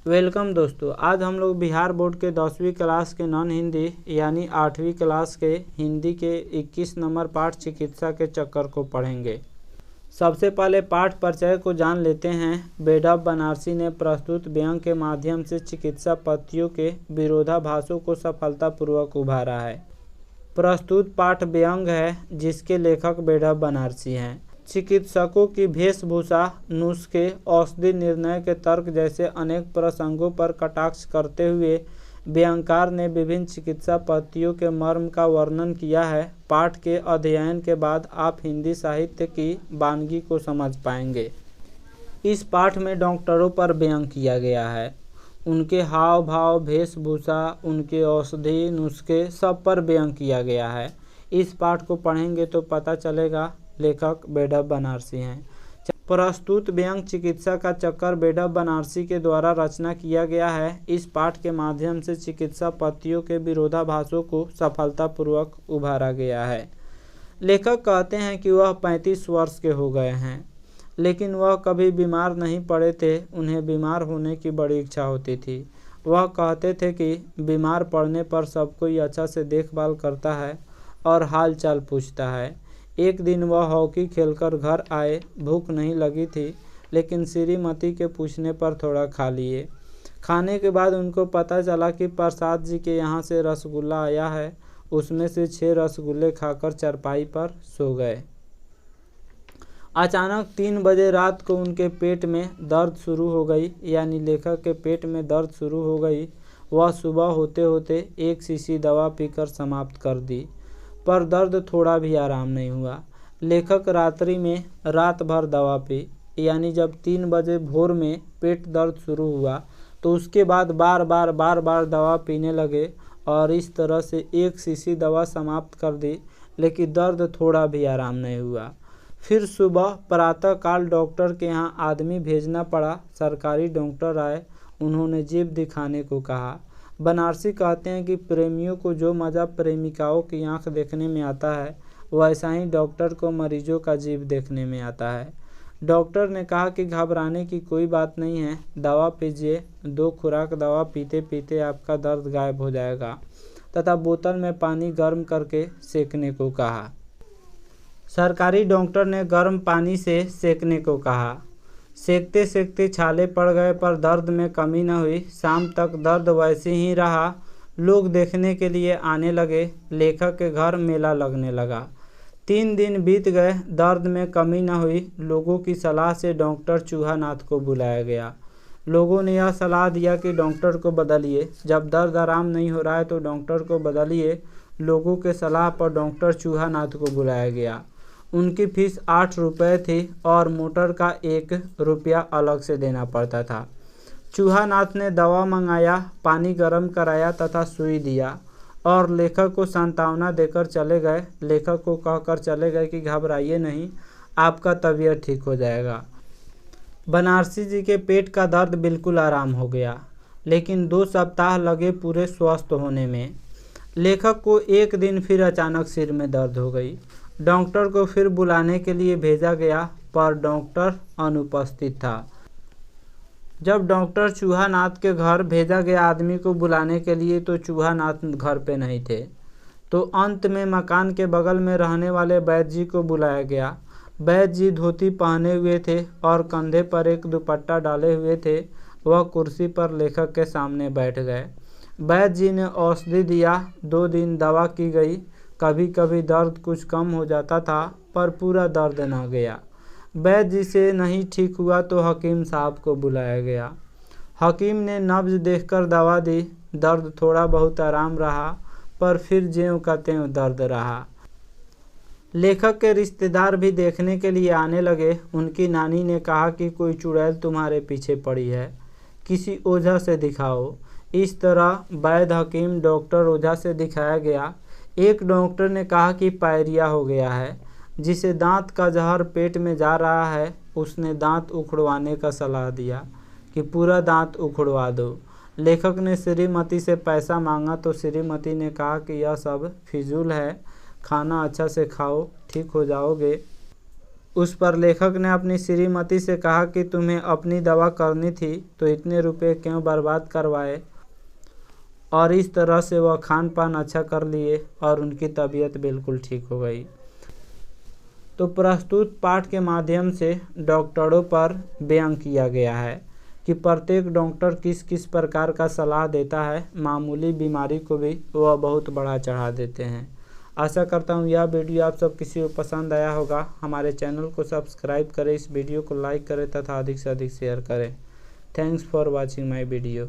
Welcome दोस्तों। आज हम लोग बिहार बोर्ड के 10वीं क्लास के नॉन हिंदी यानी 8वीं क्लास के हिंदी के 21 नंबर पाठ चिकित्सा के चक्कर को पढ़ेंगे। सबसे पहले पाठ परिचय को जान लेते हैं। बेडॉफ बनारसी ने प्रस्तुत व्यंग के माध्यम से चिकित्सा पद्धतियों के विरोधाभासों को सफलतापूर्वक उभारा है। प्रस्तुत पाठ व्यंग है जिसके लेखक बेडॉफ बनारसी हैं। चिकित्सकों की वेशभूषा, नुस्खे, औषधि निर्णय के तर्क जैसे अनेक प्रसंगों पर कटाक्ष करते हुए व्यंगकार ने विभिन्न चिकित्सा पद्धतियों के मर्म का वर्णन किया है। पाठ के अध्ययन के बाद आप हिंदी साहित्य की वानगी को समझ पाएंगे। इस पाठ में डॉक्टरों पर व्यंग किया गया है। उनके हाव भाव, वेशभूषा, उनके औषधि नुस्खे सब पर व्यंग किया गया है। इस पाठ को पढ़ेंगे तो पता चलेगा लेखक बेडॉफ बनारसी हैं। प्रस्तुत व्यंग चिकित्सा का चक्कर बेडॉफ बनारसी के द्वारा रचना किया गया है। इस पाठ के माध्यम से चिकित्सा पद्धतियों के विरोधाभासों को सफलतापूर्वक उभारा गया है। लेखक कहते हैं कि वह 35 वर्ष के हो गए हैं, लेकिन वह कभी बीमार नहीं पड़े थे। उन्हें बीमार होने की बड़ी इच्छा होती थी। वह कहते थे कि बीमार पड़ने पर सब कोई अच्छा से देखभाल करता है और हाल चाल पूछता है। एक दिन वह हॉकी खेलकर घर आए। भूख नहीं लगी थी, लेकिन श्रीमती के पूछने पर थोड़ा खा लिए। खाने के बाद उनको पता चला कि प्रसाद जी के यहाँ से रसगुल्ला आया है। उसमें से 6 रसगुल्ले खाकर चारपाई पर सो गए। अचानक 3 बजे रात को उनके पेट में दर्द शुरू हो गई, यानी लेखक के पेट में दर्द शुरू हो गई। वह सुबह होते होते 1 शीशी दवा पीकर समाप्त कर दी, पर दर्द थोड़ा भी आराम नहीं हुआ। लेखक रात्रि में रात भर दवा पी, यानी जब 3 बजे भोर में पेट दर्द शुरू हुआ तो उसके बाद बार बार दवा पीने लगे और इस तरह से 1 शीशी दवा समाप्त कर दी, लेकिन दर्द थोड़ा भी आराम नहीं हुआ। फिर सुबह प्रातःकाल डॉक्टर के यहाँ आदमी भेजना पड़ा। सरकारी डॉक्टर आए, उन्होंने जीभ दिखाने को कहा। बनारसी कहते हैं कि प्रेमियों को जो मज़ा प्रेमिकाओं की आंख देखने में आता है, वैसा ही डॉक्टर को मरीजों का जीभ देखने में आता है। डॉक्टर ने कहा कि घबराने की कोई बात नहीं है, दवा पीजिए। 2 खुराक दवा पीते पीते आपका दर्द गायब हो जाएगा, तथा बोतल में पानी गर्म करके सेकने को कहा। सरकारी डॉक्टर ने गर्म पानी से सेकने को कहा। सेकते सेकते छाले पड़ गए, पर दर्द में कमी न हुई। शाम तक दर्द वैसे ही रहा। लोग देखने के लिए आने लगे। लेखक के घर मेला लगने लगा। 3 दिन बीत गए, दर्द में कमी न हुई। लोगों की सलाह से डॉक्टर चूहानाथ को बुलाया गया। लोगों ने यह सलाह दिया कि डॉक्टर को बदलिए। जब दर्द आराम नहीं हो रहा है तो डॉक्टर को बदलिए। लोगों के सलाह पर डॉक्टर चूहानाथ को बुलाया गया। उनकी फीस 8 रुपये थी और मोटर का 1 रुपया अलग से देना पड़ता था। चूहानाथ ने दवा मंगाया, पानी गर्म कराया तथा सुई दिया और लेखक को सांत्वना देकर चले गए। लेखक को कहकर चले गए कि घबराइए नहीं, आपका तबीयत ठीक हो जाएगा। बनारसी जी के पेट का दर्द बिल्कुल आराम हो गया, लेकिन 2 सप्ताह लगे पूरे स्वस्थ होने में। लेखक को एक दिन फिर अचानक सिर में दर्द हो गई। डॉक्टर को फिर बुलाने के लिए भेजा गया, पर डॉक्टर अनुपस्थित था। जब डॉक्टर चूहानाथ के घर भेजा गया आदमी को बुलाने के लिए, तो चूहानाथ घर पे नहीं थे। तो अंत में मकान के बगल में रहने वाले वैद्य जी को बुलाया गया। वैद्य जी धोती पहने हुए थे और कंधे पर एक दुपट्टा डाले हुए थे। वह कुर्सी पर लेखक के सामने बैठ गए। वैद्य जी ने औषधि दिया। 2 दिन दवा की गई। कभी कभी दर्द कुछ कम हो जाता था, पर पूरा दर्द न गया। वैद्य जी से नहीं ठीक हुआ तो हकीम साहब को बुलाया गया। हकीम ने नब्ज देखकर दवा दी। दर्द थोड़ा बहुत आराम रहा, पर फिर ज्यों का त्यों दर्द रहा। लेखक के रिश्तेदार भी देखने के लिए आने लगे। उनकी नानी ने कहा कि कोई चुड़ैल तुम्हारे पीछे पड़ी है, किसी ओझा से दिखाओ। इस तरह वैद्य, हकीम, डॉक्टर, ओझा से दिखाया गया। एक डॉक्टर ने कहा कि पायरिया हो गया है, जिसे दांत का जहर पेट में जा रहा है। उसने दांत उखड़वाने का सलाह दिया कि पूरा दांत उखड़वा दो। लेखक ने श्रीमती से पैसा मांगा तो श्रीमती ने कहा कि यह सब फिजूल है, खाना अच्छा से खाओ, ठीक हो जाओगे। उस पर लेखक ने अपनी श्रीमती से कहा कि तुम्हें अपनी दवा करनी थी तो इतने रुपए क्यों बर्बाद करवाए, और इस तरह से वह खान पान अच्छा कर लिए और उनकी तबीयत बिल्कुल ठीक हो गई। तो प्रस्तुत पाठ के माध्यम से डॉक्टरों पर बयान किया गया है कि प्रत्येक डॉक्टर किस किस प्रकार का सलाह देता है। मामूली बीमारी को भी वह बहुत बड़ा चढ़ा देते हैं। आशा करता हूँ यह वीडियो आप सब किसी को पसंद आया होगा। हमारे चैनल को सब्सक्राइब करें, इस वीडियो को लाइक करें तथा अधिक से अधिक शेयर करें। Thanks for watching my video.